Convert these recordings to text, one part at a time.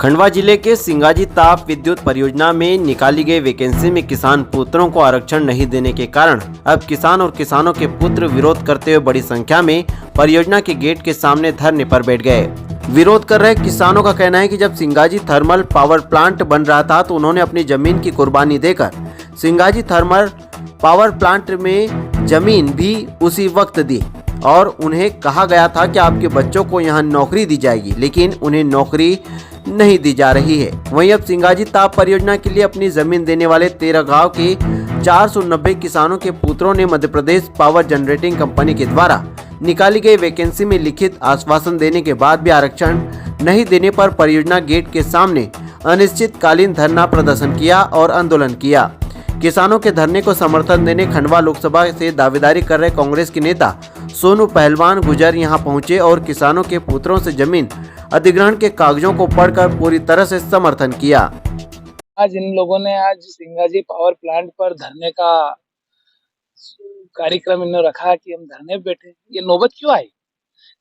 खंडवा जिले के सिंगाजी ताप विद्युत परियोजना में निकाली गई वैकेंसी में किसान पुत्रों को आरक्षण नहीं देने के कारण अब किसान और किसानों के पुत्र विरोध करते हुए बड़ी संख्या में परियोजना के गेट के सामने धरने पर बैठ गए। विरोध कर रहे किसानों का कहना है कि जब सिंगाजी थर्मल पावर प्लांट बन रहा था तो उन्होंने अपनी जमीन की कुर्बानी देकर सिंगाजी थर्मल पावर प्लांट में जमीन भी उसी वक्त दी और उन्हें कहा गया था कि आपके बच्चों को यहाँ नौकरी दी जाएगी, लेकिन उन्हें नौकरी नहीं दी जा रही है। वहीं अब सिंगाजी ताप परियोजना के लिए अपनी जमीन देने वाले 13 गांव के 490 किसानों के पुत्रों ने Madhya Pradesh power generating company के द्वारा निकाली गई वैकेंसी में लिखित आश्वासन देने के बाद भी आरक्षण नहीं देने पर परियोजना गेट के सामने अनिश्चितकालीन धरना प्रदर्शन किया और आंदोलन किया। किसानों के धरने को समर्थन देने खंडवा लोकसभा से दावेदारी कर रहे कांग्रेस के नेता सोनू पहलवान गुजर यहां पहुंचे और किसानों के पुत्रों से जमीन अधिग्रहण के कागजों को पढ़कर पूरी तरह से समर्थन किया। आज इन लोगों ने आज सिंगाजी पावर प्लांट पर धरने का कार्यक्रम इन्होंने रखा कि हम धरने पे बैठे। ये नौबत क्यों आई?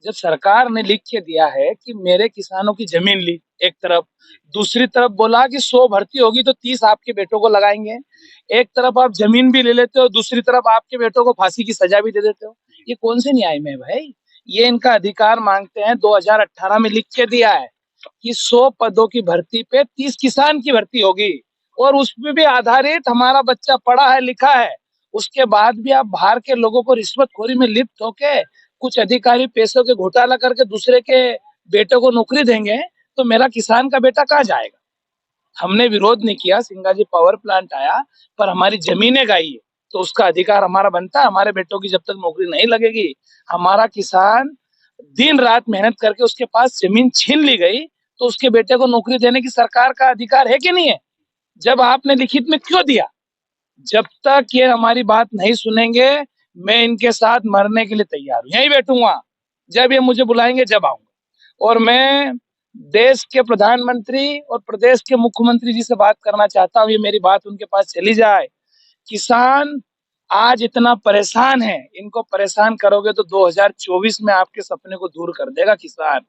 जब सरकार ने लिख के दिया है कि मेरे किसानों की जमीन ली एक तरफ, दूसरी तरफ बोला कि 100 भर्ती होगी तो 30 आपके बेटों को लगाएंगे। एक तरफ आप जमीन भी ले लेते हो, दूसरी तरफ आपके बेटों को फांसी की सजा भी दे देते हो। ये कौन से न्याय में भाई? ये इनका अधिकार मांगते हैं। 2018 में लिख के दिया है कि 100 पदों की भर्ती पे 30 किसान की भर्ती होगी और उसमें भी आधारित हमारा बच्चा पढ़ा है लिखा है। उसके बाद भी आप बाहर के लोगों को रिश्वतखोरी में लिप्त होके कुछ अधिकारी पैसों के घोटाला करके दूसरे के बेटों को नौकरी देंगे, तो मेरा किसान का बेटा कहाँ जाएगा? हमने विरोध नहीं किया, सिंगाजी पावर प्लांट आया, पर हमारी जमीनें गई है तो उसका अधिकार हमारा बनता है। हमारे बेटों की जब तक नौकरी नहीं लगेगी, हमारा किसान दिन रात मेहनत करके उसके पास जमीन छीन ली गई, तो उसके बेटे को नौकरी देने की सरकार का अधिकार है कि नहीं है? जब आपने लिखित में क्यों दिया? जब तक ये हमारी बात नहीं सुनेंगे, मैं इनके साथ मरने के लिए तैयार हूँ। यहीं बैठूंगा, जब ये मुझे बुलाएंगे जब आऊंगा। और मैं देश के प्रधानमंत्री और प्रदेश के मुख्यमंत्री जी से बात करना चाहता हूँ, ये मेरी बात उनके पास चली जाए। किसान आज इतना परेशान है, इनको परेशान करोगे तो 2024 में आपके सपने को दूर कर देगा किसान।